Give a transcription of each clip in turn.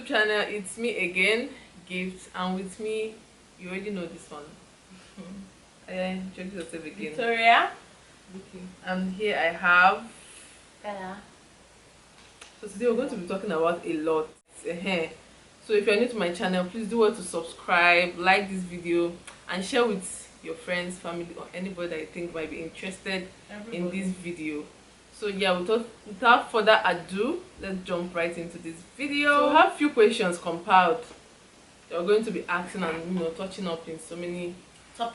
YouTube channel. It's me again, Gift, and with me, you already know this one. Introduce yourself again. Victoria. Okay. And here I have. Yeah. So today we're going to be talking about a lot. So if you're new to my channel, please do well to subscribe, like this video, and share with your friends, family, or anybody that you think might be interested in this video. So yeah, without further ado, let's jump right into this video. So we have a few questions compiled that we're going to be asking and touching up in so many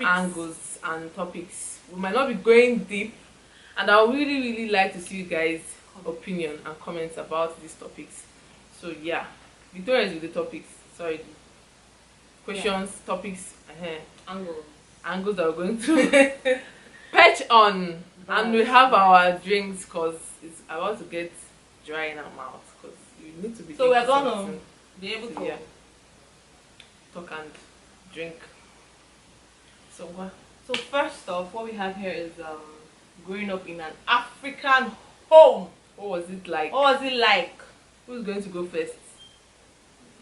angles and topics. We might not be going deep, and I would really like to see you guys' opinion and comments about these topics. So yeah, Victoria is with the topics. Sorry, questions, topics, angles that we're going to patch on. And we have our drinks because it's about to get dry in our mouth because you need to be. So we're gonna be able to talk and drink. So what? So first off, what we have here is growing up in an African home. What was it like? What was it like? Who's going to go first?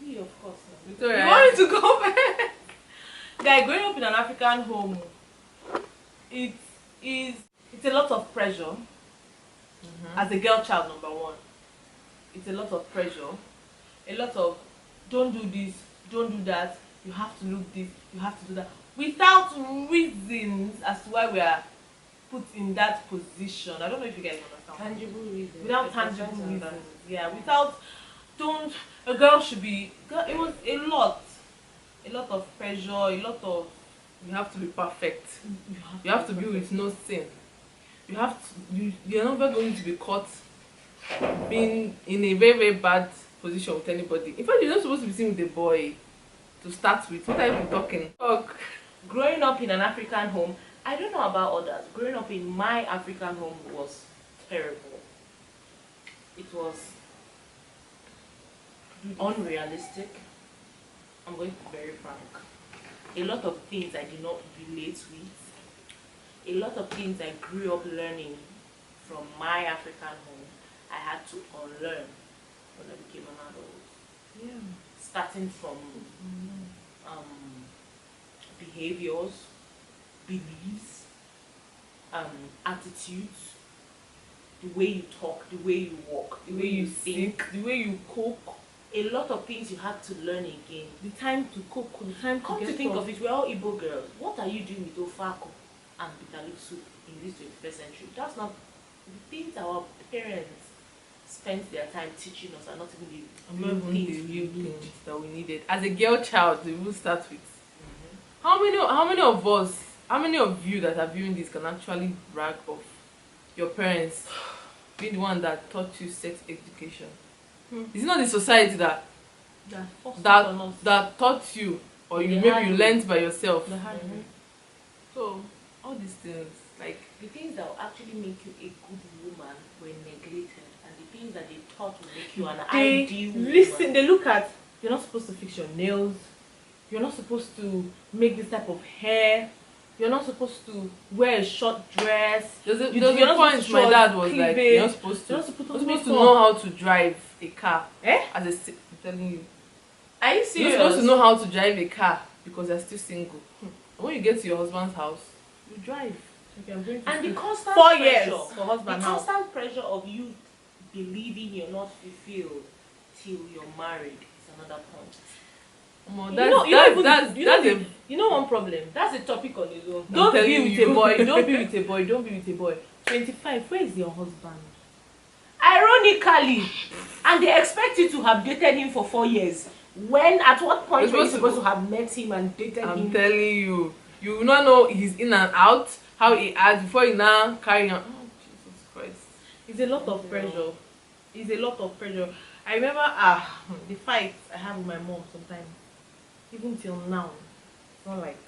Me, of course. Victoria. You want me to go first? Guy, growing up in an African home, it's a lot of pressure. As a girl child, number one, it's a lot of pressure. A lot of don't do this, don't do that. You have to look this, you have to do that, without reasons as to why we are put in that position. I don't know if you guys understand. Tangible reasons. Without tangible reasons. Yeah, without a girl should be. It was a lot of pressure, a lot of. You have to be perfect. You have to be with no sin. You're never going to be caught being in a very bad position with anybody. In fact, you're not supposed to be seen with a boy to start with. What are you talking? Growing up in an African home, I don't know about others. Growing up in my African home was terrible. It was unrealistic. I'm going to be very frank. A lot of things I did not relate with. A lot of things I grew up learning from my African home, I had to unlearn when I became an adult. Yeah. Starting from behaviors, beliefs, attitudes, the way you talk, the way you walk, the way you think, the way you cook. A lot of things you have to learn again. The time to cook, the time to Come to think of it, we're all Igbo girls. What are you doing with ofako and bitter leaf soup in this 21st century? That's not the things our parents spent their time teaching us are not even the real things that we needed. As a girl child, we will start with. How many of you that are viewing this can actually brag of your parents being the one that taught you sex education? It's not the society that taught you, or maybe you learned by yourself. So all these things, like the things that will actually make you a good woman, were neglected, and the things that they taught will make you an ideal woman. Listen, they look at, you're not supposed to fix your nails, you're not supposed to make this type of hair, you're not supposed to wear a short dress. There's a point my dad was like, you're not supposed to know how to drive a car. I'm telling you. Are you serious? You're supposed to know how to drive a car because you're still single. When you get to your husband's house, you drive. Okay, and the constant 4 years for husband the constant pressure of you believing you're not fulfilled till you're married is another point. You know one problem. That's a topic on its own. Don't be with a boy. Don't be with a boy. Don't be with a boy. 25. Where is your husband? Ironically, and they expect you to have dated him for 4 years. When at what point were you supposed to have met him and dated him? I'm telling you, you will not know he's in and out, how he acts before you now carry on. Oh Jesus Christ! It's a lot of pressure. It's a lot of pressure. I remember the fights I have with my mom sometimes. Even till now, it's not like,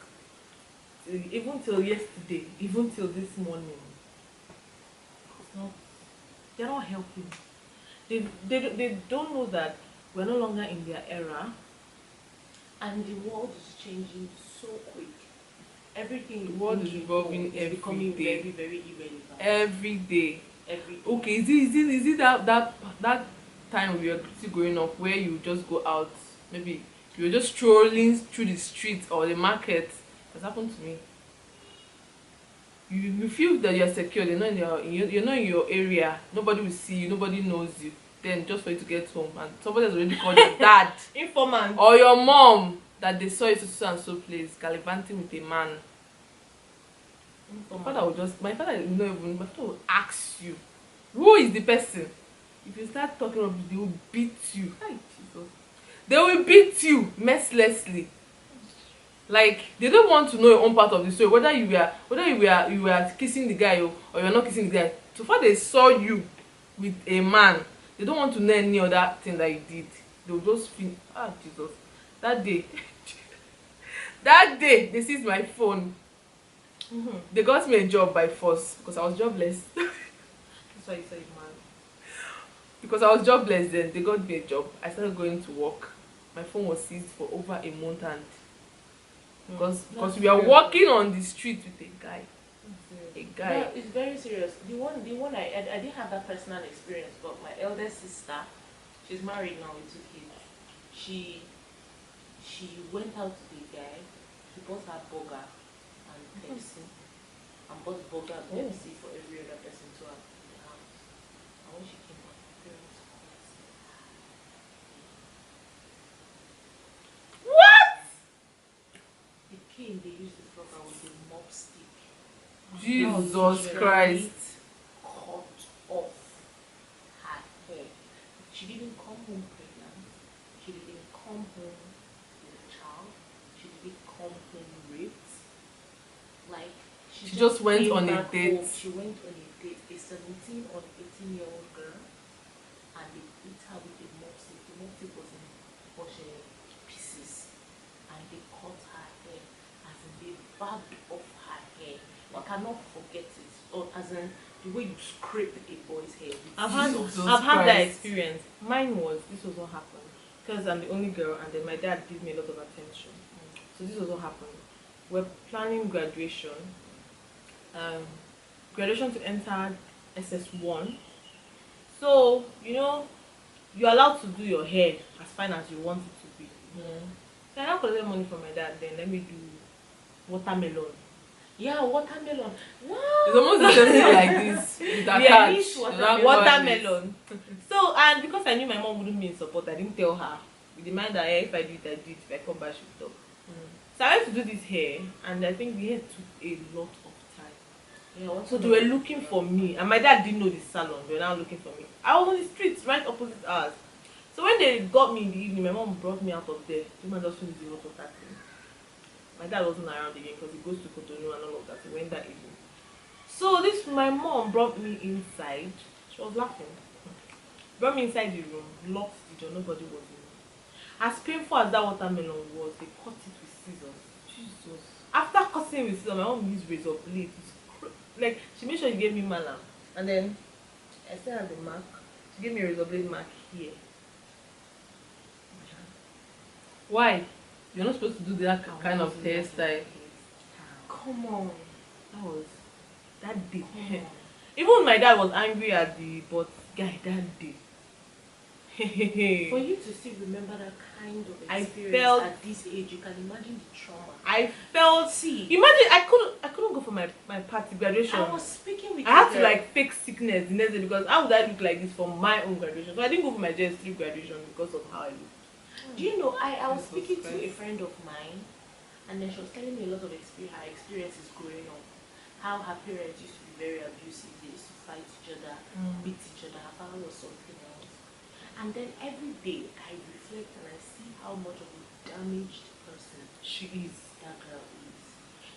even till yesterday, even till this morning, they're not helping. They don't know that we're no longer in their era, and the world is changing so quick. Everything, the world is evolving every becoming day. very irrelevant. Every day. Every day. Okay, is it that time we were still growing up where you just go out, maybe you're just strolling through the street or the market. That's happened to me. You feel that you're secure, you're not in your area, nobody will see you, nobody knows you. Then just for you to get home and somebody has already called your dad informant or your mom that they saw you to so and so place gallivanting with a man. My father will not even, my father will ask you, who is the person? If you start talking of it, they will beat you. Hi, Jesus. They will beat you mercilessly. Like they don't want to know your own part of the story, whether you were kissing the guy or you're not kissing the guy. So far they saw you with a man, they don't want to know any other thing that you did. They'll just feel, Jesus, that day that day they seized my phone. They got me a job by force because I was jobless. That's why you said man. Because I was jobless then, they got me a job. I started going to work. My phone was seized for over a month, and because we are walking on the street with a guy. No, it's very serious. The one I didn't have that personal experience, but my eldest sister, she's married now with 2 kids. She went out to the guy. He bought her burger and Pepsi, and bought burger and Pepsi for every other person to have in the house. And when she came back, her parents called. What? They came. They used the burger with a mop stick. Jesus Christ. Cut off her hair. She didn't come home pregnant. She didn't come home with a child. She didn't come home raped. Like She just went on a date. Home. She went on a date. A 17 or 18-year-old girl, and they beat her with a mop stick. The mop stick was in pieces, and they cut her hair, as in they bagged off her hair. I cannot forget it. Or as in the way you scrape a boy's hair. I've had that experience. Mine was, this was what happened. Because I'm the only girl, and then my dad gave me a lot of attention. So this was what happened. We're planning graduation. Graduation to enter SS1. So, you're allowed to do your hair as fine as you want it to be. So I now collected money from my dad, then let me do watermelon. Yeah, watermelon. Wow. It's almost the same thing like this. With Watermelon. So, and because I knew my mom wouldn't be in support, I didn't tell her. With the mind that if I do it, I do it. If I come back, she'll talk. So I went to do this hair, and I think the hair took a lot of time. Yeah, so they were looking for me, and my dad didn't know the salon. They were now looking for me. I was on the streets right opposite ours. So when they got me in the evening, my mom brought me out of there. The man just finished the hot water thing. My dad wasn't around again because he goes to Cotonou and all of that. He went that evening. So my mom brought me inside. She was laughing. Brought me inside the room, locked the door, nobody was in. As painful as that watermelon was, they cut it with scissors. Jesus. After cutting with scissors, my mom used razor blade. Like, she made sure she gave me malam. And then I still had the mark. She gave me a razor blade mark here. Why? You're not supposed to do that kind of hairstyle. Come on. That day. Even my dad was angry at but guy, that day. For you to still remember that kind of experience at this age, you can imagine the trauma. I felt. Imagine I couldn't go for my party graduation. I was speaking with. I had to like fake sickness the next day because how would I look like this for my own graduation? So I didn't go for my JS3 graduation because of how I looked. Do you know, I was speaking to a friend of mine, and then she was telling me a lot of her experiences growing up. How her parents used to be very abusive, they used to fight each other, beat each other, her father was something else. And then every day I reflect and I see how much of a damaged person that girl is.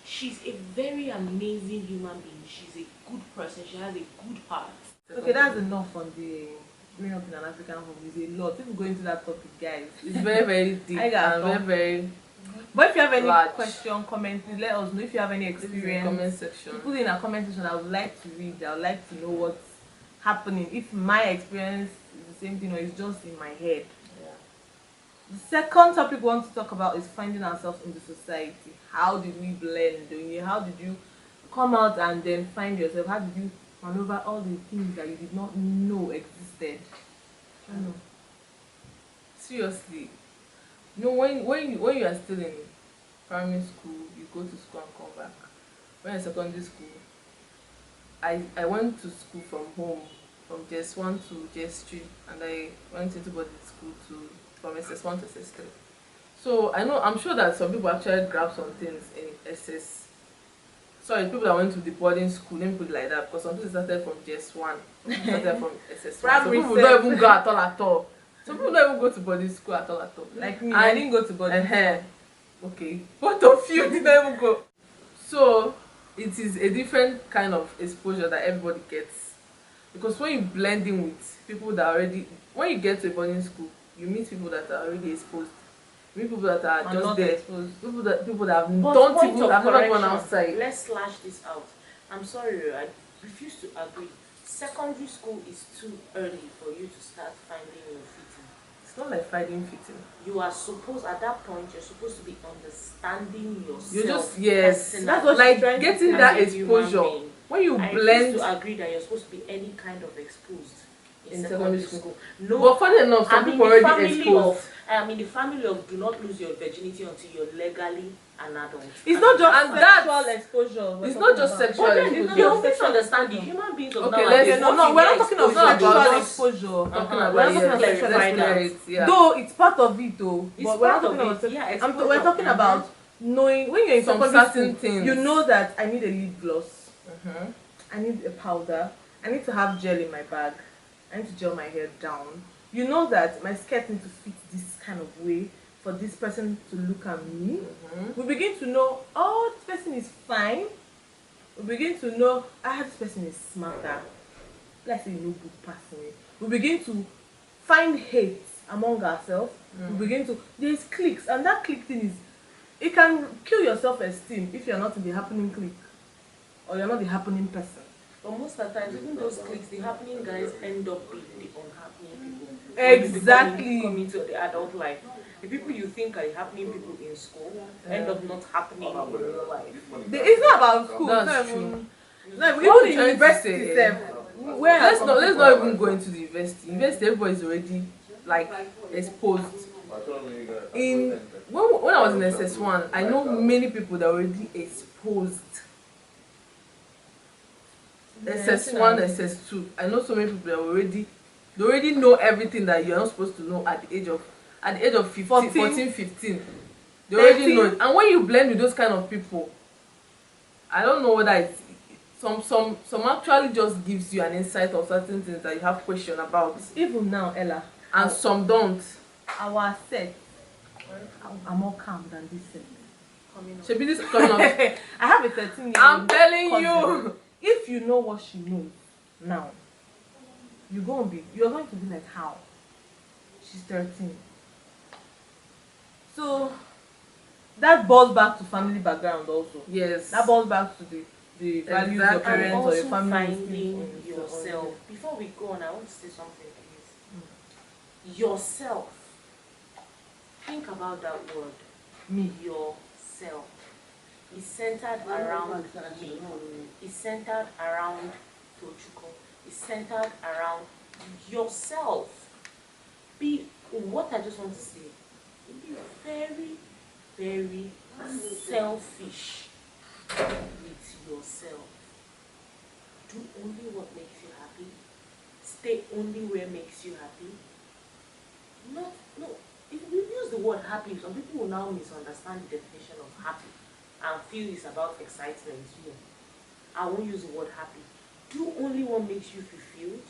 She's a very amazing human being. She's a good person. She has a good heart. Okay, that's enough on the growing up in an African home. There's a lot. People go into that topic, guys. It's very, very deep and very, very. But if you have any question, comment, please let us know. If you have any experience, comment section. Put in a comment section. I would like to read. I would like to know what's happening. If my experience is the same thing or it's just in my head. Yeah. The second topic we want to talk about is finding ourselves in the society. How did we blend? How did you come out and then find yourself? How did you maneuver all the things that you did not know existed? I know. Seriously. You know, when you are still in primary school, you go to school and come back. When in secondary school, I went to school from home from JS1 to JS3, and I went into boarding school to from SS1 to SS3. So I'm sure that some people actually grab some things in SS. Sorry, people that went to the boarding school, let me put it like that, because some people started from JS1, some people started from SS1. Some people don't even go at all. Some people don't even go to boarding school at all. Like me, I didn't go to boarding school. Okay, both of you did not even go. So it is a different kind of exposure that everybody gets, because when you blend in with people that already, when you get to a boarding school, you meet people that are already exposed. You meet people that are just there. Exposed. People that have don't even have never gone outside. Let's slash this out. I'm sorry, I refuse to agree. Secondary school is too early for you to start finding your fitting. It's not like finding fitting. You are supposed, at that point, you're supposed to be understanding yourself. You just, yes, that's what like getting that exposure. When you blend, I refuse to agree that you're supposed to be any kind of exposed in secondary school. No, but funny enough, some people already exposed. I'm in the family of do not lose your virginity until you're legally an adult. It's not just sexual exposure. It's not just sexual exposure. You're misunderstanding. Human beings of okay, nowadays. No, we're not talking about sexual exposure. We're not talking about yeah. Though it's part of it though. It's part of it. Yeah, we're talking about knowing when you're in some certain things. You know that I need a lip gloss. I need a powder. I need to have gel in my bag. I need to gel my hair down. You know that my skirt needs to fit this kind of way for this person to look at me. We begin to know, oh, this person is fine. We begin to know, this person is smarter. Let's say, no book past me. We begin to find hate among ourselves. We begin to, there's cliques, and that clique thing is, it can kill your self-esteem if you're not in the happening clique, or you're not the happening person. But most of the times, even those cliques, the happening guys end up being the unhappening people. Exactly. Coming to the adult life. The people you think are the happening people in school end up not happening in real life. It's not about school. That's true. No, even the university let's not even go into the university. University, everybody's already like exposed. When I was in SS1, I know many people that were already exposed. SS1, SS2. I know so many people that they already know everything that you're not supposed to know at the age of 14, 15. They already know it. And when you blend with those kind of people, I don't know whether it's some actually just gives you an insight of certain things that you have question about. Even now, Ella. And some don't. Our set are more calm than this set. Should be this coming up. I have a 13-year-old. I'm telling you. If you know what she knows now, you're going to be like, how? She's 13. So that boils back to family background also. Yes. That boils back to the values your parents or your family. Finding yourself. Before we go on, I want to say something, please. Yourself. Think about that word. Me. Yourself. It's centered around me. It's centered around Tochuko. It's centered around yourself. What I just want to say, be very, very selfish with yourself. Do only what makes you happy. Stay only where makes you happy. No. If you use the word happy, some people will now misunderstand the definition of happy and feel it's about excitement. I won't use the word happy. Do only what makes you fulfilled.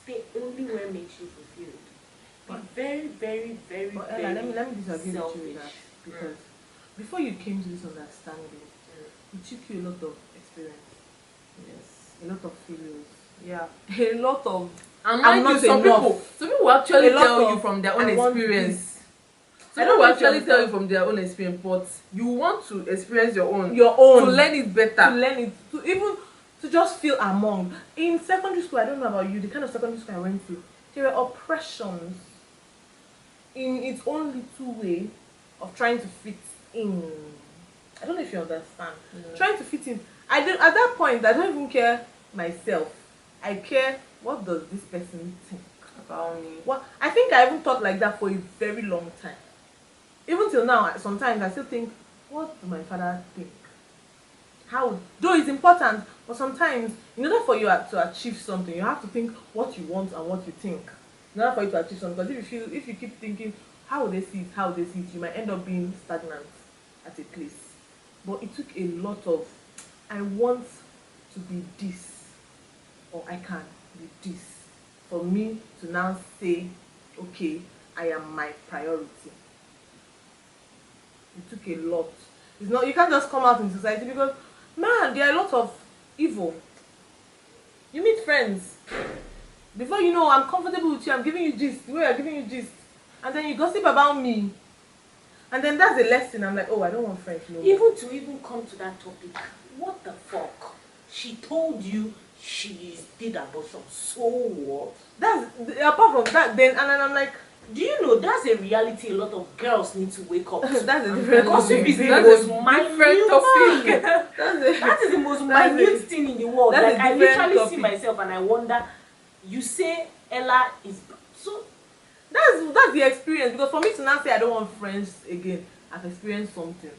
Stay only where makes you fulfilled. Be very, very, very, but very Ella, let me disagree selfish. with you with that. Because before you came to this understanding, it took you a lot of experience. Yes. A lot of failures. Yeah. A lot of... And mind you, some people actually tell you from their own experience. Some people actually tell you from their own experience, but you want to experience your own to learn it better. To learn it, to just feel among. In secondary school, I don't know about you, the kind of secondary school I went to, there were oppressions in its own little way of trying to fit in. I don't know if you understand. Trying to fit in. At that point, I don't even care myself. I care, what does this person think? about me. Well, I think I even thought like that for a very long time. Even till now, sometimes I still think, what do my father think? How? Though it's important, but sometimes in order for you to achieve something, you have to think what you want and what you think. In order for you to achieve something, because if you keep thinking how will they see it, how will they see it, you might end up being stagnant at a place. But it took a lot of, I want to be this, or I can be this, for me to now say, okay, I am my priority. It took a lot. It's not, you can't just come out in society because, man, there are a lot of evil. You meet friends. Before you know, I'm comfortable with you, I'm giving you gist, the way I'm giving you gist. And then you gossip about me. And then that's a lesson. I'm like, oh, I don't want friends no more. Even to even come to that topic, what the fuck? She told you she did abortion. So what? That's, apart from that, then, and then I'm like, do you know that's a reality a lot of girls need to wake up to? that's a different Gossip is the That's most a minute different topic. that is the most That's minute a- thing in the world. that's Like a I different literally see topic. myself and I wonder, you say Ella is so that's the experience. Because for me to now say I don't want friends again, I've experienced something.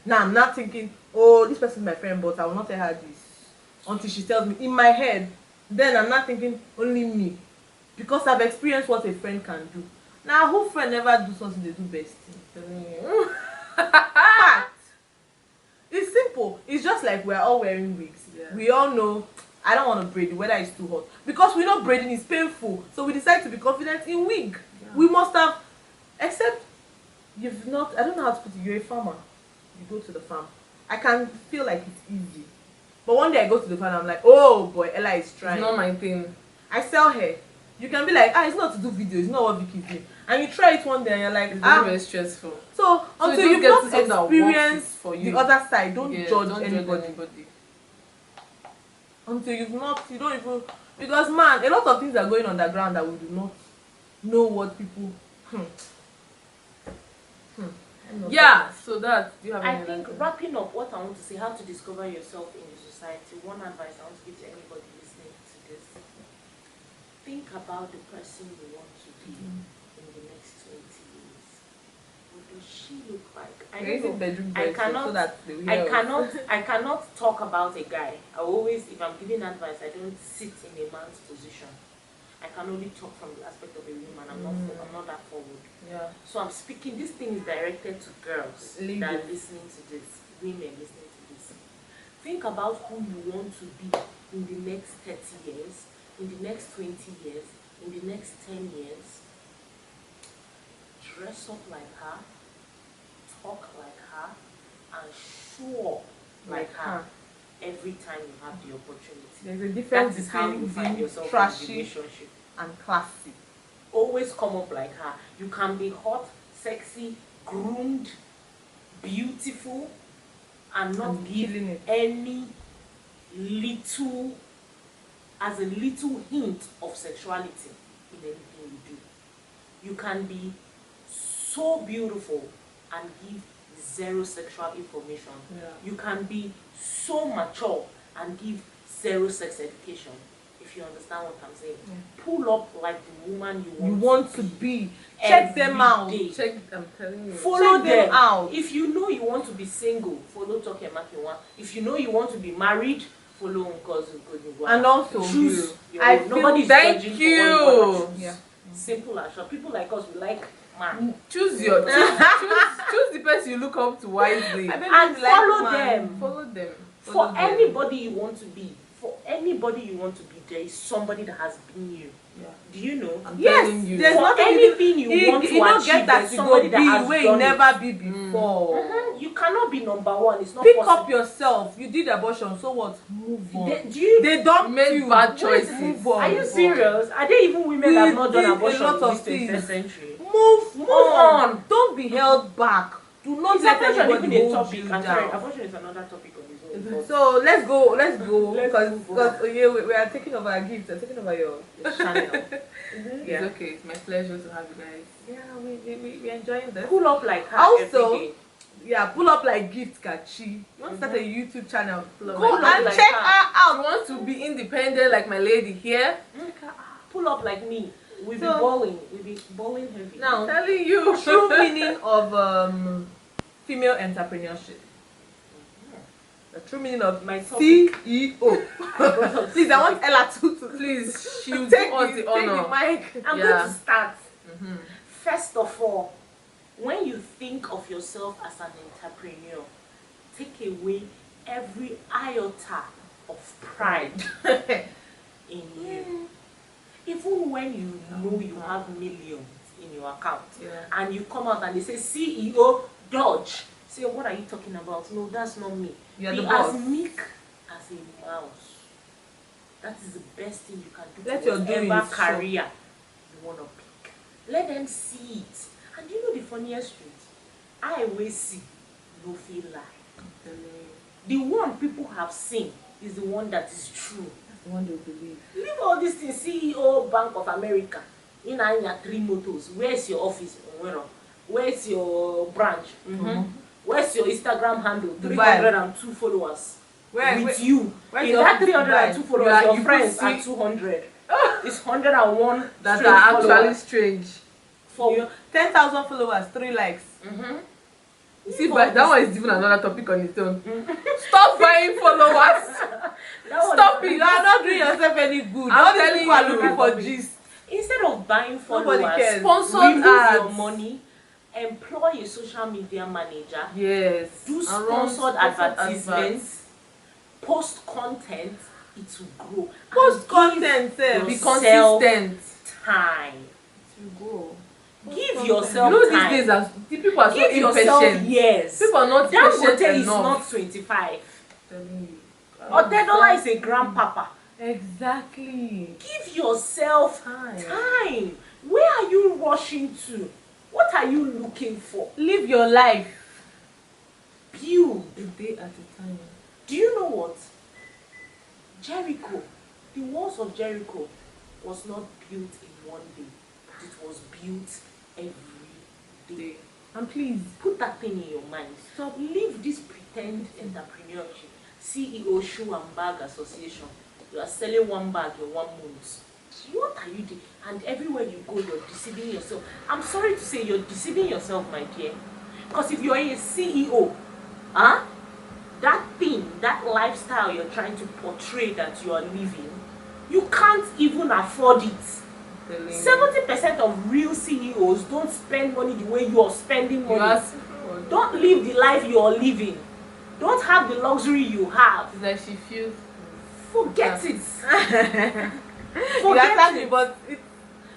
Now I'm not thinking, oh, this person is my friend, but I will not tell her this until she tells me in my head. Then I'm not thinking only me, because I've experienced what a friend can do. Now, who friend never do something they do best? Fact. It's simple. It's just like we're all wearing wigs. Yeah. We all know I don't want to braid. The weather is too hot, because we know braiding is painful. So we decide to be confident in wig. Yeah. We must have, except you've not. I don't know how to put it. You're a farmer. You go to the farm. I can feel like it's easy, but one day I go to the farm. I'm like, oh boy, Ella is trying. It's not my thing. I sell hair. You can be like, it's not to do video. It's not what Vicky is doing. And you try it one day and you're like, It's very stressful. So until you you've don't not get something that works experienced for you. the other side, don't Yeah, judge don't anybody. anybody. Until you don't even, because man, a lot of things are going underground that we do not know what people. I'm not Yeah, so that do you have I any think other thing? wrapping up what I want to say, how to discover yourself in the society. One advice I want to give to anybody listening to this: think about the person you want to be in the next 20 years. What does she look like? I Creating don't know. bedroom I voices cannot. so that they will hear us. I cannot talk about a guy. I always, if I'm giving advice, I don't sit in a man's position. I can only talk from the aspect of a woman. I'm not that forward. Yeah. So I'm speaking, this thing is directed to girls Ladies. that are listening to this, women listening to this. Think about who you want to be in the next 30 years, in the next 20 years, in the next 10 years. Dress up like her, talk like her, and show up like her every time you have the opportunity. There's a difference That is how you between find being yourself in a trashy relationship. and classy. Always come up like her. You can be hot, sexy, groomed, beautiful, and not And give killing it. any little, as a little hint of sexuality in anything you do. You can be so beautiful and give zero sexual information. Yeah. You can be so mature and give zero sex education. If you understand what I'm saying, pull up like the woman you want to be. Check them every out. day. Check, I'm telling you. Follow Check them them out. If you know you want to be single, follow Toke Makiwa. If you know you want to be married, follow Nkozu Godingwa. And also, choose your I own. feel- Nobody's Thank judging you. for what you want to choose. Yeah. Simple as short. People like us, we like man. Choose the person you look up to wisely. I bet And you like follow man. them. Follow them. For anybody you want to be, there is somebody that has been you. Yeah. Do you know? I'm Yes, telling you. there's For nothing anything you want to don't achieve, get that there's you somebody go that be has where you done never be before. You cannot be number one. It's not Pick possible. up yourself. You did abortion, so what? Move on. Do They don't made bad choices. Move on. Are you serious? Are there even women that have not done did a abortion lot in of this 21st things. century? Move on. Don't be held back. Do not Is let abortion anybody even a hold topic? you I'm sorry, down. abortion is another topic on its own. So let's go. Let's Because move on. we are taking over our gift. We're taking over your channel. It's Yeah. okay. It's my pleasure to have you guys. Yeah, we're enjoying this. Pull up like her Also, every day. Yeah, pull up like Gift-Kachi. You want to start a YouTube channel? Pull up Go like and that. check Like her You out. want to be independent like my lady here? Pull up like me. We'll So- be balling. We'll be balling heavy. Now, Telling you. true meaning of female entrepreneurship. The true meaning of My topic. CEO. Please, I want Ella to Please, she'll take do us the, the take honor. the mic. I'm Yeah. going to start. Mm-hmm. First of all, when you think of yourself as an entrepreneur, take away every iota of pride in you. Even when you know you have millions in your account, Yeah. and you come out and they say CEO Dodge, say, what are you talking about? No, that's not me. You're Be the boss. as meek as a mouse. That is the best thing you can do Let to your doings whatever show. career you want to pick. Let them see it. And you know the funniest truth? I always see, no feel lie. The one people have seen is the one that is true. That's the one they believe. Leave all these things. CEO Bank of America. In your 3 motors. Where's your office? Where's your branch? Where's your Instagram handle? Dubai. 302 followers. Where- With where- you. where's In your that office, 302 Dubai? followers, You your put friends C- are 200. It's 101 That strange are actually followers. strange. For 10,000 followers, 3 likes. You see, but that one is even another topic on its own. Stop buying followers. Stop it. You are not doing yourself any good. I'm All these telling people are you. looking for gist. Instead of buying Nobody followers, cares. Sponsored remove ads. your money, employ a social media manager, Yes. do And run sponsored advertisements, post content, it will grow. Post And content, give Be yourself consistent. time. You go. Give You yourself know time. these days, the people are so Give yourself impatient. years. People are not Dangote patient is enough. not 25. Telling you. Otedola is a grandpapa. Exactly. Give yourself Time. time. Where are you rushing to? What are you looking for? Live your life. Build. A day at a time. Do you know what? Jericho, the walls of Jericho was not built in one day. It was built every day. And please, Put that thing in your mind. Stop. Leave this pretend entrepreneurship. CEO Shoe and Bag Association. You are selling one bag in 1 month. What are you doing? And everywhere you go, you're deceiving yourself. I'm sorry to say you're deceiving yourself, my dear. Because if you're a CEO, that thing, that lifestyle you're trying to portray that you are living, you can't even afford it. 70% of real CEOs don't spend money the way you're spending money. Don't live the life you're living. Don't have the luxury you have. It's like she feels. Forget it. you attack me, but it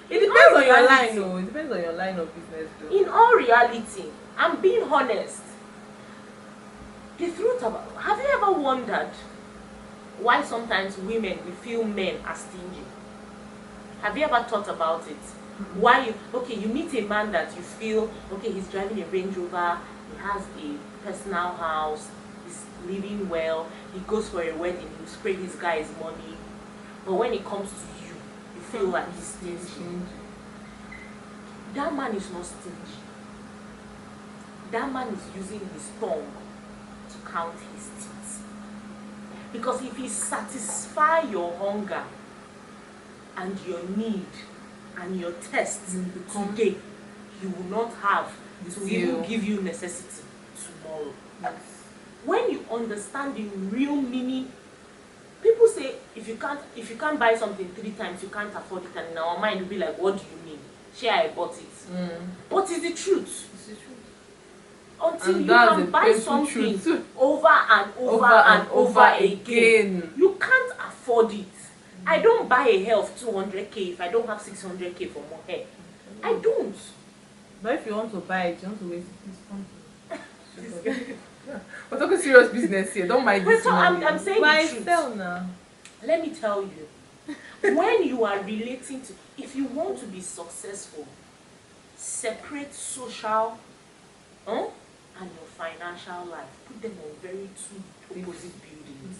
depends on your line, reality. though. It depends on your line of business, though. In all reality, I'm being honest. The truth about, have you ever wondered why sometimes women we feel men are stingy? Have you ever thought about it? Why you meet a man that you feel, okay, he's driving a Range Rover, he has a personal house, he's living well, he goes for a wedding, he spray this guy's money, but when it comes to you, you feel like he's stingy. That man is not stingy. That man is using his tongue to count his teeth. Because if he satisfy your hunger and your need and your thirst today, he will not have to even give you necessity tomorrow. Yes. When you understand the real meaning, people say if you can't buy something 3 times, you can't afford it, and in our mind we'll be like, what do you mean? Sure, I bought it. But it's the truth. It's the truth. Until And you that's can a buy painful something truth. over and over again, you can't afford it. I don't buy a hair of 200k if I don't have 600k for more hair. I don't. But if you want to buy it, you want to waste it. We're talking serious business here. Don't mind this. I'm saying Buy the truth. sell now. Let me tell you, when you are relating to, if you want to be successful, separate social and your financial life. Put them on very 2 opposite buildings.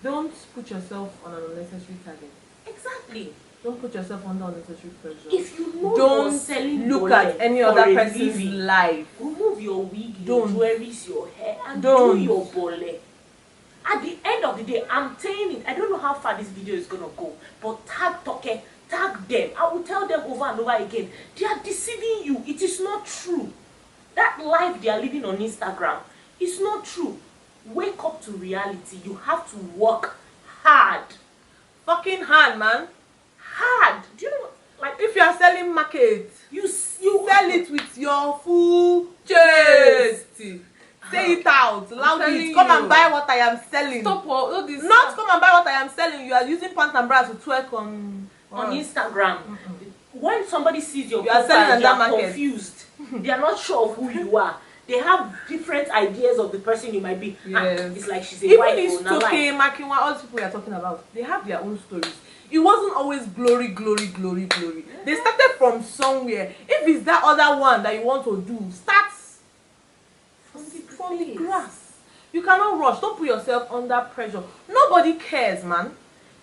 Don't put yourself on an unnecessary target. Exactly. Don't put yourself under unnecessary pressure. If you know Don't you're selling look at any for other a person's living, life. remove your wig, your Don't. jewelries, your hair, and Don't. do your bole. At the end of the day, I'm saying it. I don't know how far this video is gonna go, but tag Toke tag them. I will tell them over and over again. They are deceiving you. It is not true. That life they are living on Instagram is not true. Wake up to reality. You have to work hard. Fucking hard, man. Hard. Do you know what? Like, If you are selling market, you sell it with your full chest. Say it out loudly. Come and buy what I am selling. Stop all this. Not come and buy what I am selling. You are using pants and bras to twerk on Instagram. When somebody sees your You are selling profile, they on are that market. confused. They are not sure of who you are. They have different ideas of the person you might be. Yes. It's like she's a Even wife this or not Toke, like. Makinwa, all these people we are talking about, they have their own stories. It wasn't always glory, glory, glory, glory. They started from somewhere. If it's that other one that you want to do, start from the grass. You cannot rush. Don't put yourself under pressure. Nobody cares, man.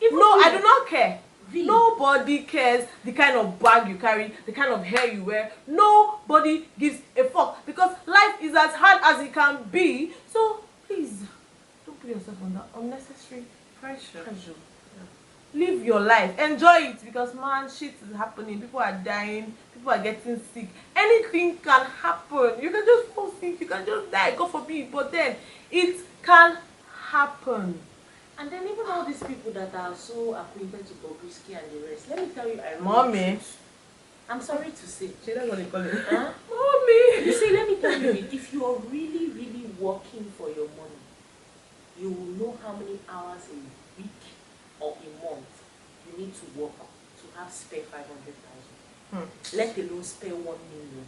I do not care. Really? Nobody cares the kind of bag you carry, the kind of hair you wear. Nobody gives a fuck because life is as hard as it can be. So please, don't put yourself under unnecessary pressure. Live your life, enjoy it because man, shit is happening. People are dying, people are getting sick. Anything can happen. You can just fall sick, you can just die, God forbid. But then it can happen. And then even all these people that are so acquainted to Bobrisky and the rest, let me tell you, Mommy. I'm sorry to say. See, that's what they call it. Huh? Mommy. You see, let me tell you, if you are really, really working for your money, you will know how many hours a week or a month you need to work to have spare 500,000. Let alone spare 1 million.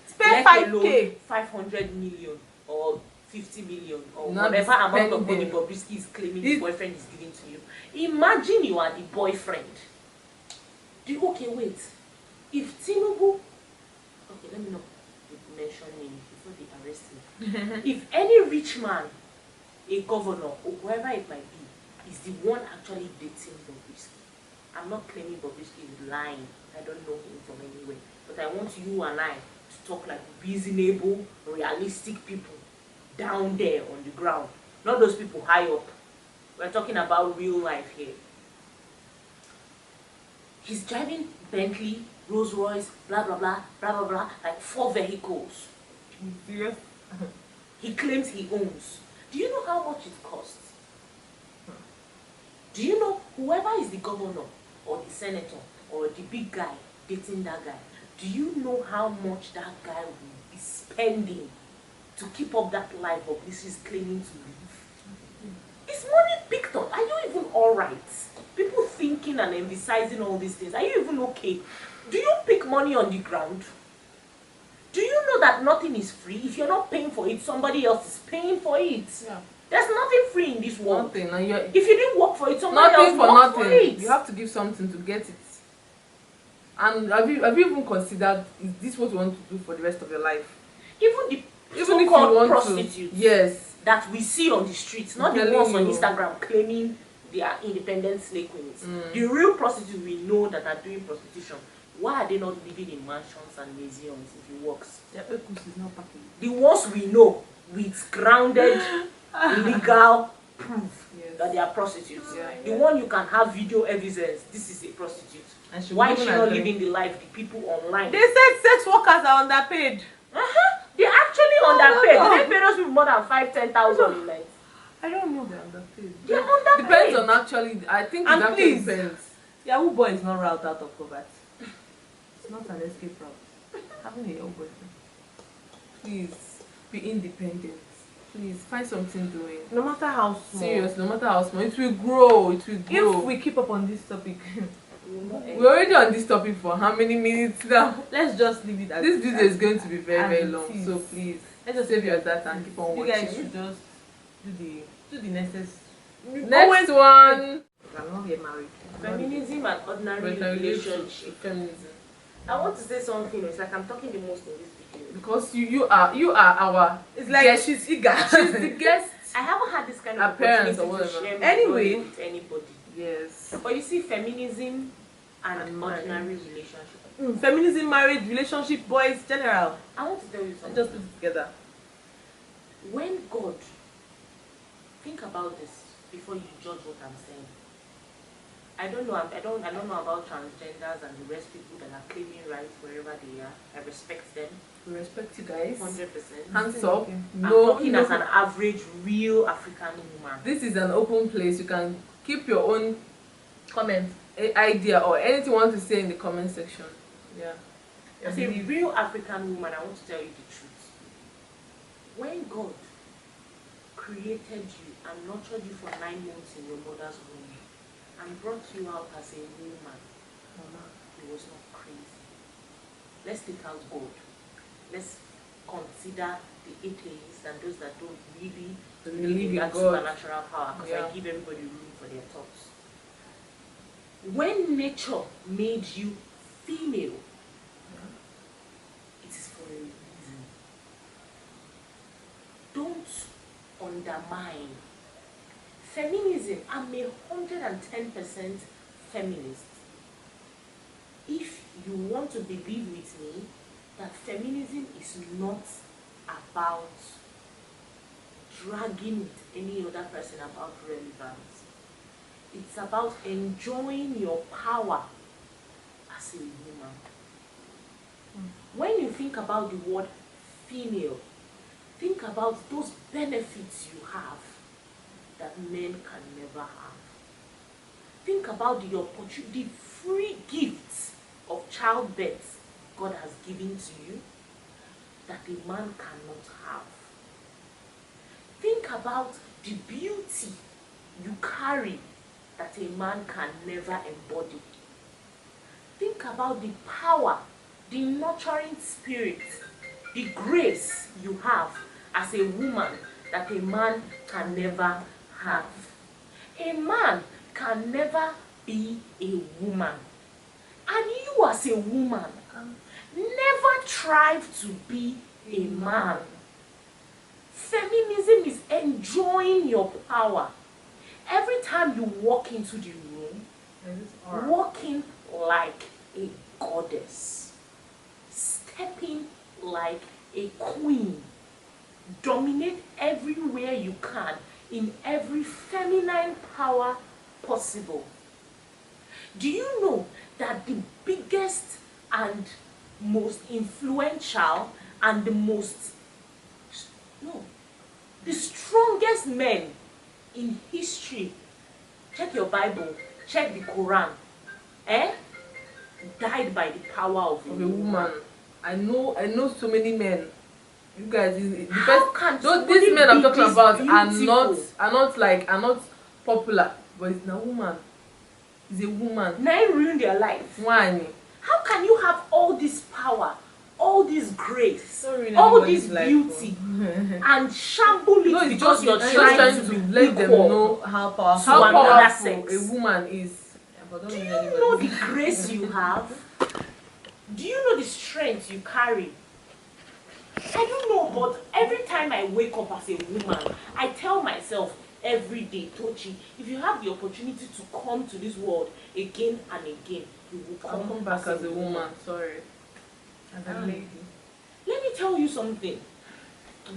Spare Let 5K. alone 500 million or 50 million or Not whatever amount of money spending. Bobrisky is claiming his boyfriend is giving to you. Imagine you are the boyfriend. Okay, wait. If Tinubu, okay, let me not mention names before they arrest me. If any rich man, a governor or whoever it might be, is the one actually dating Bobrisky, I'm not claiming Bobrisky is lying. I don't know him from anywhere. But I want you and I to talk like reasonable, realistic people down there on the ground. Not those people high up. We're talking about real life here. He's driving Bentley, Rolls Royce, blah blah blah, blah blah blah, like 4 vehicles. Serious? He claims he owns. Do you know how much it costs? Do you know whoever is the governor or the senator or the big guy dating that guy? Do you know how much that guy will be spending to keep up that life of this is claiming to live? Is money picked up? Are you even alright? People thinking and emphasizing all these things. Are you even okay? Do you pick money on the ground? Do you know that nothing is free? If you're not paying for it, somebody else is paying for it. Yeah. There's nothing free in this world. Nothing. And If you didn't work for it, somebody nothing else for worked nothing. for it. You have to give something to get it. And have you even considered, is this what you want to do for the rest of your life? Even the Even if you so-called want prostitutes to, yes. that we see on the streets, not the telling ones on you. Instagram claiming they are independent slave queens. The real prostitutes we know that are doing prostitution, why are they not living in mansions and museums if it works? Their purpose is not packaged. The ones we know with grounded legal proof that they are prostitutes. Yeah, The one you can have video evidence, this is a prostitute. And she Why is won't she not agree. living the life the people online? They said sex workers are underpaid. They're actually underpaid. no. They pay those people more than 5,000-10,000 a night. I don't know they're underpaid. They're underpaid. Depends on actually, I think it And actually please. depends. Yahoo boy is not route out of poverty. It's not an escape route. Having a young boyfriend. Please, be independent. Please, find something doing. No matter how small. Serious, no matter how small, it will grow, it will grow. If we keep up on this topic, We're already on this topic for how many minutes now? let's just leave it at This video is going to be very, as very it long. is. So please, Let's just save leave your it at data and this. keep on You guys watching. should just do the necessary. Next one. I'm not yet married. Feminism and ordinary relationship. Feminism. I want to say something. It's like I'm talking the most in this video. Because you are our. It's like guest. she's eager. She's the guest. I haven't had this kind of Appearance opportunity or to whatever. share my Anyway. story with anybody. Yes. But you see, feminism and And ordinary relationship. Feminism, marriage, relationship, boys, general. I want to tell you Let's something. just put it together. When God, think about this before you judge what I'm saying. I don't know. I don't know about transgenders and the rest people that are claiming rights wherever they are. I respect them. We respect you guys. 100%. Hands up. Okay. I'm talking as an average, real African woman. This is an open place. You can keep your own Comment. idea or anything you want to say in the comment section. Yeah. As a real African woman, I want to tell you the truth. When God created you and nurtured you for 9 months in your mother's womb and brought you out as a woman, it was not crazy. Let's take out God. Let's consider the atheists and those that don't really believe in that supernatural power, because I give everybody room for their thoughts. When nature made you female, it is for a reason. Don't undermine feminism. I'm 110% feminist. If you want to believe with me that feminism is not about dragging with any other person about relevance, it's about enjoying your power as a woman. When you think about the word female, think about those benefits you have that men can never have. Think about the opportunity, the free gifts of childbirth God has given to you that a man cannot have. Think about the beauty you carry that a man can never embody. Think about the power, the nurturing spirit, the grace you have as a woman that a man can never have. A man can never be a woman. And you as a woman, never strive to be a man. Feminism is enjoying your power. Every time you walk into the room, walking like a goddess, stepping like a queen, dominate everywhere you can in every feminine power possible. Do you know that the biggest and most influential and the strongest men in history, check your Bible, check the Quran, died by the power of a woman. I know so many men. You guys, these men I'm talking about are not popular, but it's a woman. It's a woman. Now ruin their life. Why? How can you have all this power, all this grace, all this beauty, and shamble it because you're trying to let them know how powerful a woman is? Do you know the grace you have? Do you know the strength you carry? I don't know, but every time I wake up as a woman, I tell myself every day, Tochi, if you have the opportunity to come to this world again and again, you will come back as a woman. Sorry. As a lady. Let me tell you something.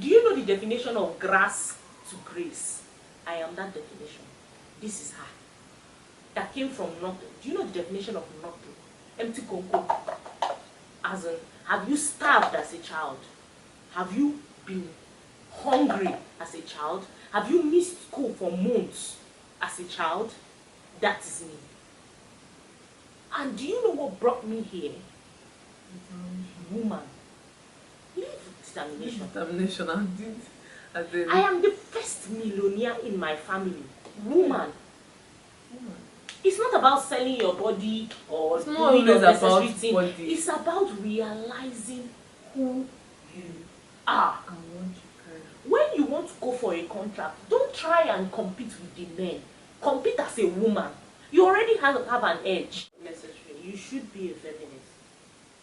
Do you know the definition of grass to grace? I am that definition. This is her. That came from nothing. Do you know the definition of nothing? Empty conco. As in, have you starved as a child? Have you been hungry as a child? Have you missed school for months as a child? That is me. And do you know what brought me here? Woman. Leave determination. Determination. I am the first millionaire in my family. Woman. It's not about selling your body or it's not always about thing. Body. It's about realizing who you are. When you want to go for a contract, don't try and compete with the men. Compete as a woman. You already have an edge. Necessarily, you should be a feminist.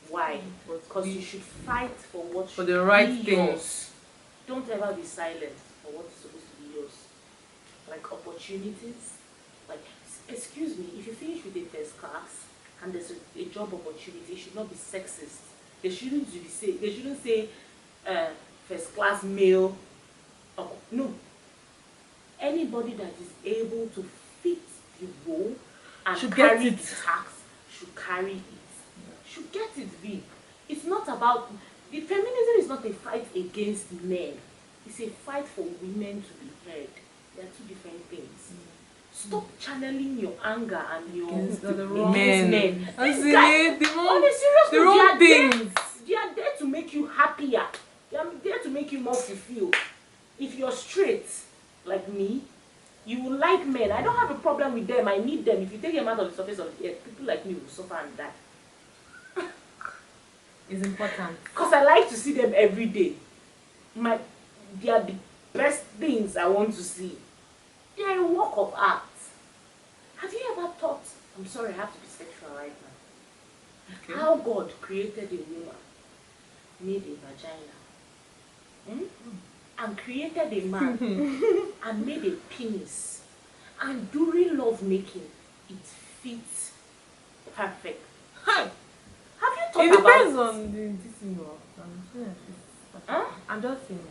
Why? Because you should fight for the right things. Don't ever be silent for what's supposed to be yours. Like opportunities. Like, excuse me, if you finish with a first class and there's a job opportunity, it should not be sexist. They shouldn't say first class male. No. Anybody that is able to fit the role and should get carry it. the tax, should carry it. Should get it, V. It's not about the feminism is not a fight against men. It's a fight for women to be heard. They are two different things. Stop channeling your anger and your Against the against men. men. As These in guys, it, the on wrong, a serious the note, wrong things. they are there to make you happier. They are there to make you more fulfilled. If you're straight, like me, you will like men. I don't have a problem with them. I need them. If you take them out of the surface of the earth, people like me will suffer and die. It's important. Because I like to see them every day. They are the best things I want to see. They are a work of art. Have you ever thought, I'm sorry, I have to be sexual right now, Okay. how God created a woman, made a vagina, and created a man, and made a penis, and during love making, it fits perfect. Have you thought It about depends it? on the this thing. Huh? I'm just saying.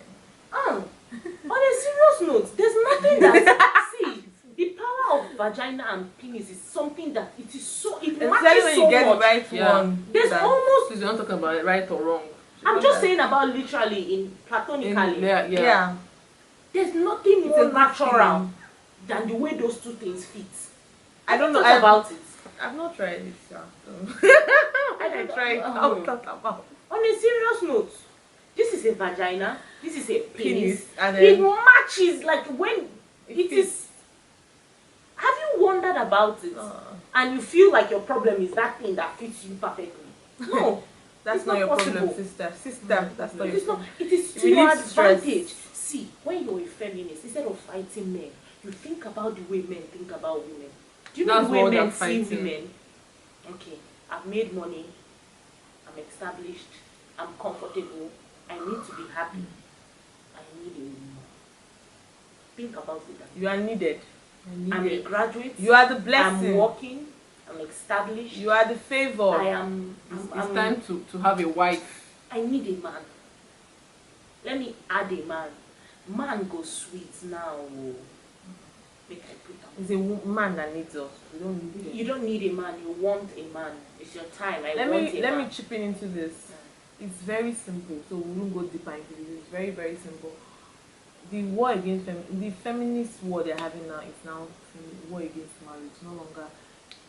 On a serious note, there's nothing that see the power of vagina and penis is something that it is so it Especially matches when so you get much. the right Yeah. one. There's that- almost Please, you're not talking about it, right or wrong. I'm just saying about literally in platonically. Yeah. There's nothing It's a more good natural feeling. than the way those two things fit. I don't know. Thought about it. I've not tried it. Yeah, so. I I don't- tried. I'll talk about On a serious note, this is a vagina, this is a penis. and It then matches like when it fits. is. Have you wondered about it? And you feel like your problem is that thing that fits you perfectly? No, that's it's not not your possible. problem, sister. Sister, that's not it your is not. problem. It is to Relieve your stress. advantage. See, when you're a feminist, instead of fighting men, you think about the way men think about women. Do you know That's the way what men they're see fighting. women? Okay, I've made money. I'm established. I'm comfortable. I need to be happy. I need a woman. Think about it. You are needed. I'm a graduate. You are the blessing. I'm working. I'm established. You are the favor. I am. It's time to have a wife. I need a man. Let me add a man. Man goes sweet now. Oh. Make I put down. It's a man that needs us. We don't need it. You don't need a man. You want a man. It's your time. I Let want me a let man. me chip in into this. It's very simple, so we won't go deeper into this. It's very, very simple. The war against the feminist war they're having now is now war against marriage. No longer.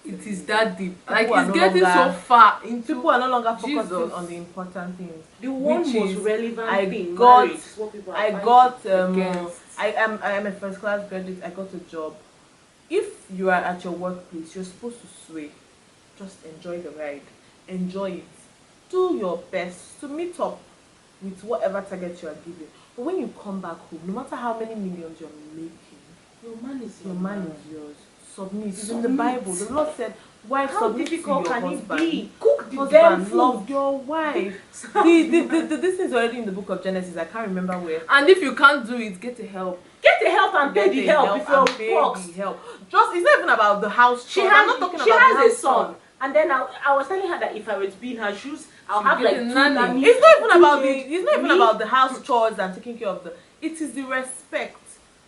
It is that deep. Like People are it's no getting longer- so far into. People are no longer focusing Jesus. on the important things. The one which most is, relevant I thing. got- Marriage is what people are I fighting got against. I am a first class graduate. I got a job. If you are at your workplace, you're supposed to sway. Just enjoy the ride. Enjoy it. Do your best to meet up with whatever target you are given. But when you come back home, no matter how many millions you're making, Your man is your man is yours. Submit. It's in the Submit. Bible. The Lord said, wife, How submit to difficult your can husband. it be? Cook the damn Husband, food. love your wife. This is already in the book of Genesis. I can't remember where. And if you can't do it, get a help. Get the help and pay the help if and you're pay boxed. the help. Just it's not even about the house. She chores. has, I'm not talking she about has the a house son. chores. And then I was telling her that if I were to be in her shoes, I'll She'll have get like a two nanny. nannies. It's not even about the. two It's not even me. about the house chores and taking care of the. It is the respect.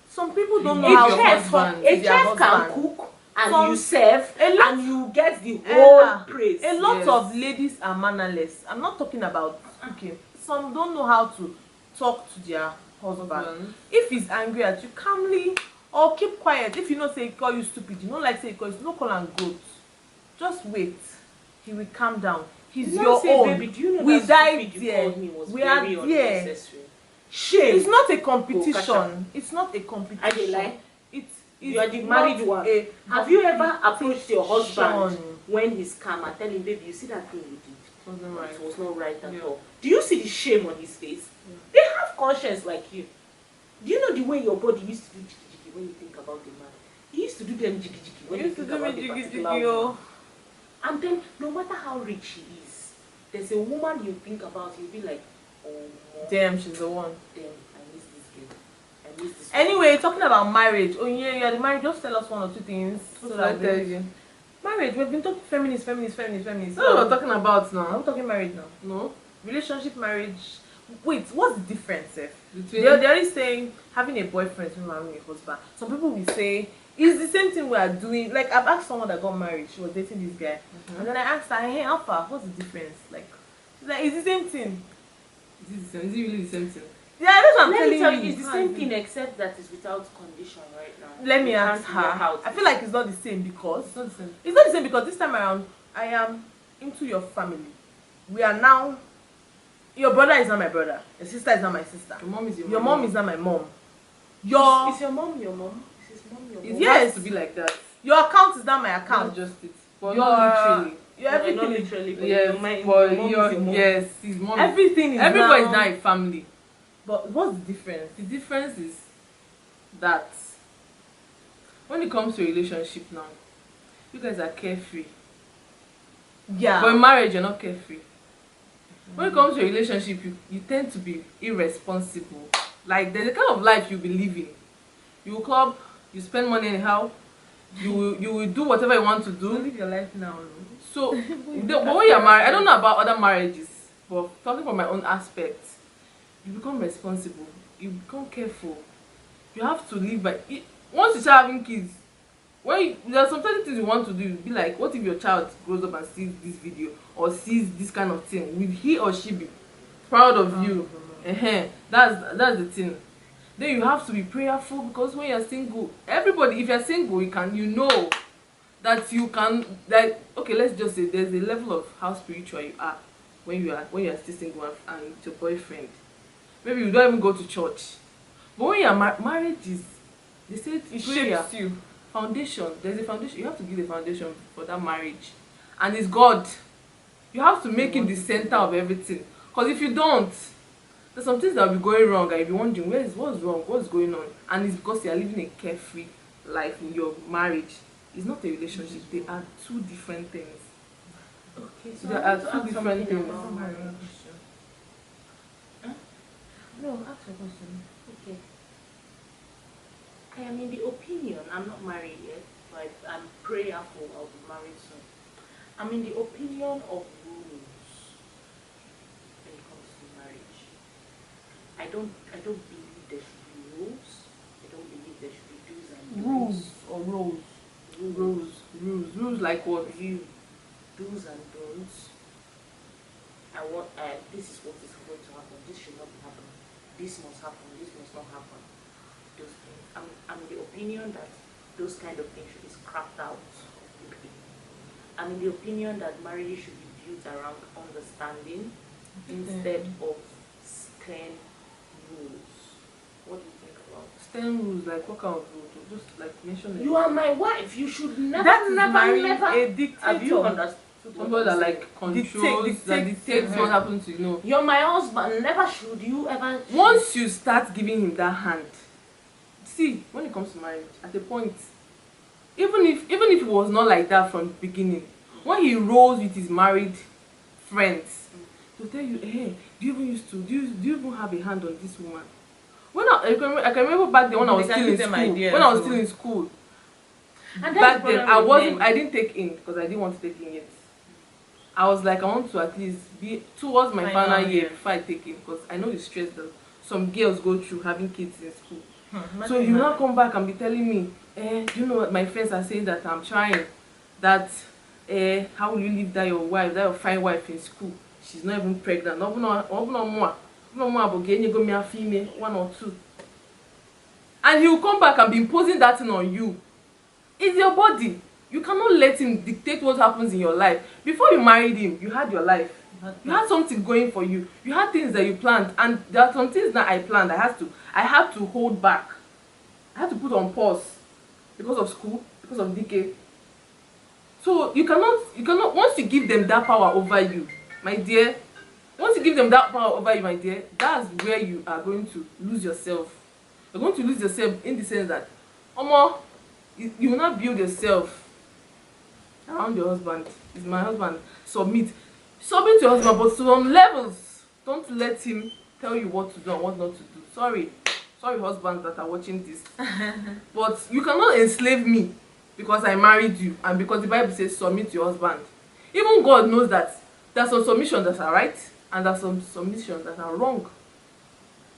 Some people don't You know give how your to husband. A their chef can husband. cook and Some- you serve a lot- and you get the whole praise. A lot Yes. of ladies are mannerless. I'm not talking about cooking. Some don't know how to talk to their husband. Husband. If he's angry at you, calmly or keep quiet. If you know say he call you stupid, you don't like say he call you, no call and goat. Just wait. He will calm down. He's You know, your say, own. baby, do you know We that died stupid you there. called me was We are very there. unnecessary. Shame. It's not a Catch competition. up. It's not a competition. I dey lie. It's You are the not married one. a Have you ever approached your husband competition. when he's calm and tell him, baby, you see that thing you did? Wasn't right. It was not right at Yeah. all. Do you see the shame on his face? They have conscience like you. Do you know the way your body used to do jiggy jiggy when you think about the man? He used to do them jiggy jiggy when You you used to think do me about the jiggy particular jiggy, woman. oh. And then, no matter how rich she is, there's a woman you think about, you'll be like, oh, Damn, she's the one. damn, I miss this girl. I miss this Anyway, talking about marriage. Oh yeah, you are the married. Just tell us one or two things. What So did I that tell we- you? Marriage. We've been talking feminist. That's what we're talking about Are now. we talking marriage now? No? Relationship, marriage. Wait, what's the difference, Seth? Between They're already saying having a boyfriend is not having a husband. Some people will say It's the same thing we are doing. Like, I've asked someone that got married, she was dating this guy, and then I asked her, hey, Alpha, what's the difference? Like, she's like, it's the same thing. Is it the same? Is it really the same thing? Yeah, that's what I'm Let me tell telling you, you. it's the same thing except that it's without condition right now. Let me You ask can't work her. out. I feel like it's not the same because It's not the same. it's not the same because this time around I am into your family. We are now. Your brother is not my brother. Your sister is not my sister. Your mom is your Your mom is not my mom. Is your mom your mom? Is his mom your mom? It Yes. has to be like that. Your account is not my Not account. just it. But Your not literally. Your No, everything. not literally, but Yes, your mom but is your mom. yes, his mom. Everything is Everybody is now. now a family. But what's the difference? The difference is that when it comes to relationship now, you guys are carefree. Yeah. But in marriage, you're not carefree. When it comes to a relationship, you tend to be irresponsible. Like, there's a kind of life you'll be living. You will club, you spend money anyhow, you will do whatever you want to So do. live your life now. So, but when you're married, I don't know about other marriages, but talking from my own aspect, you become responsible, you become careful. You have to live by it. Once you start having kids, there are some certain things you want to do, be like, what if your child grows up and sees this video or sees this kind of thing? Will he or she be proud of you? That's the thing. Then you have to be prayerful, because when you're single, everybody, if you're single, you know that you can, like, okay, let's just say there's a level of how spiritual you are when you are still single and with your boyfriend. Maybe you don't even go to church, but when you're marriage is, they say It prayer, shapes you. foundation. There's a foundation. You have to give the foundation for that marriage, and it's God. You have to make him the center of everything, because if you don't, there's some things that will be going wrong and you'll be wondering what's wrong, what's going on. And it's because you are living a carefree life in your marriage. It's not a relationship. They are two different things. Okay, so There I are want to two ask different something things. about marriage. No, ask your question. Okay. I am in the opinion, I'm not married yet, but I'm prayerful I'll be married soon. I'm in the opinion of rules when it comes to marriage. I don't believe there should be rules. I don't believe there should be do's and Rules don'ts. or roles? Rules. Rules like what? You do's and don'ts. This is what is going to happen. This should not be happening. This must happen. This must not happen. Those things. I'm the opinion that those kind of things should be scrapped out completely. I'm in the opinion that marriage should be built around understanding instead of stern rules. What do you think about it? Stern rules, like what kind of rules? Just like mention it. You are my wife. You should never, That is never, marrying never. a dictator. Have you understood? Somebody that like controls, that dictates what happens to you. Know. You're my husband. Never should you ever. Once you start giving him that hand, see, when it comes to marriage, at a point, even if it was not like that from the beginning, when he rolls with his married friends, to tell you, hey, do you even have a hand on this woman? When I can remember back then when I was still in school. When I was still in school, And back then I didn't take in because I didn't want to take in yet. I was like, I want to at least be towards my final year before I take in, because I know the stress that some girls go through having kids in school. So you now come back and be telling me, do you know what my friends are saying, that I'm trying, that how will you leave that your fine wife in school? She's not even pregnant. No more. Female, 1 or 2. And he will come back and be imposing that thing on you. It's your body. You cannot let him dictate what happens in your life. Before you married him, you had your life. You had something going for you. You had things that you planned, and there are some things that I planned. I had to hold back. I had to put on pause because of school, because of DK. So you cannot. Once you give them that power over you, my dear. Once you give them that power over you, my dear, that's where you are going to lose yourself. You're going to lose yourself in the sense that, you will not build yourself around your husband. Is my husband. Submit to your husband, but to some levels. Don't let him tell you what to do and what not to do. Sorry husbands that are watching this. But you cannot enslave me because I married you, and because the Bible says submit to your husband. Even God knows that there's some submissions that are right and there's some submissions that are wrong.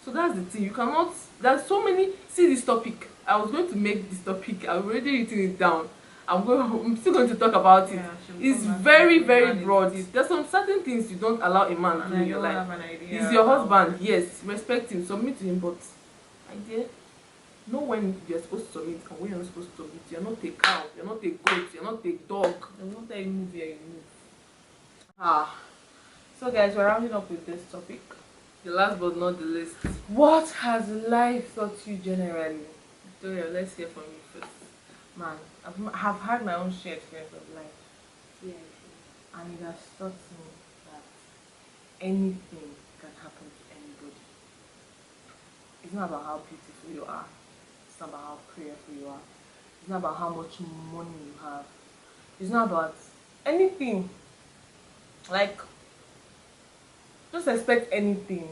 So that's the thing. You cannot. There's so many. See this topic. I was going to make this topic. I've already written it down. I'm still going to talk about it. It's very broad. There's some certain things you don't allow a man to do in your life. He's your husband, yes, respect him, submit to him, but my dear, know when you're supposed to submit and when you're not supposed to submit. You're not a cow, you're not a goat, you're not a dog. I'm not that you move here, you move. So guys, we're rounding up with this topic. The last but not the least. What has life taught you generally? Victoria, let's hear from you first. Man, have had my own share experience of life. Yeah. And it has taught me that anything can happen to anybody. It's not about how beautiful you are. It's not about how prayerful you are. It's not about how much money you have. It's not about anything. Like, just expect anything.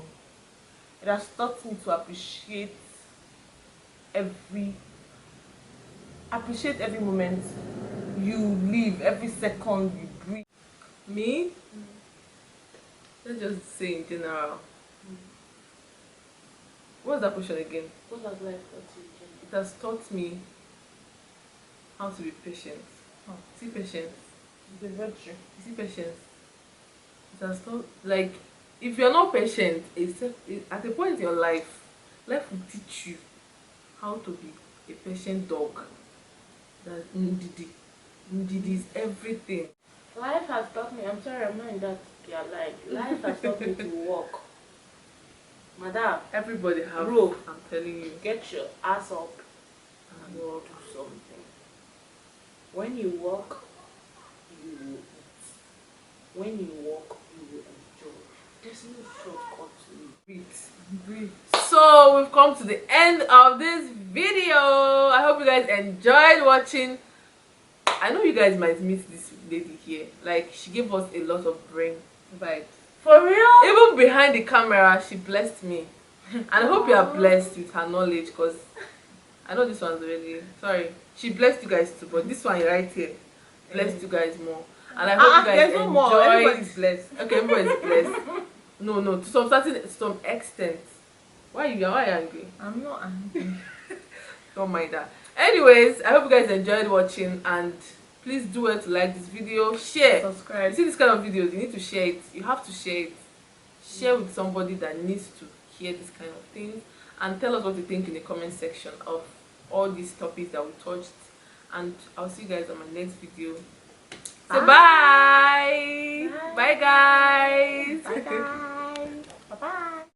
It has taught me to appreciate every moment you live, every second you breathe. Me? Let's just say in general. What's that question again? What has life taught you? It has taught me how to be patient. See patience. It's a virtue. See patience. It has taught, like, if you're not patient, at a point in your life will teach you how to be a patient dog. That ndidi is everything. Life has taught me, I'm sorry, I'm not in that yeah, life has taught me to walk. Madam, Everybody have, bro, I'm telling you. get your ass up and do something. When you walk, you will eat. When you walk, you will enjoy. There's no shortcut to it. Breathe. So we've come to the end of this video. I hope you guys enjoyed watching. I know you guys might miss this lady here. Like, she gave us a lot of brain vibes. For real? Even behind the camera, she blessed me. And I hope you are blessed with her knowledge, because I know this one's already, sorry, she blessed you guys too, but this one right here blessed you guys more. And I hope you guys enjoyed. Everybody's blessed. Okay, everybody's blessed. No, to some extent. Why are you angry? I'm not angry. Don't mind that. Anyways, I hope you guys enjoyed watching, and please do it to like this video, share, subscribe. You see this kind of videos, you need to share it. You have to share it. Share with somebody that needs to hear this kind of things, and tell us what you think in the comment section of all these topics that we touched. And I'll see you guys on my next video. Bye. Say bye. Bye, guys. Bye, guys.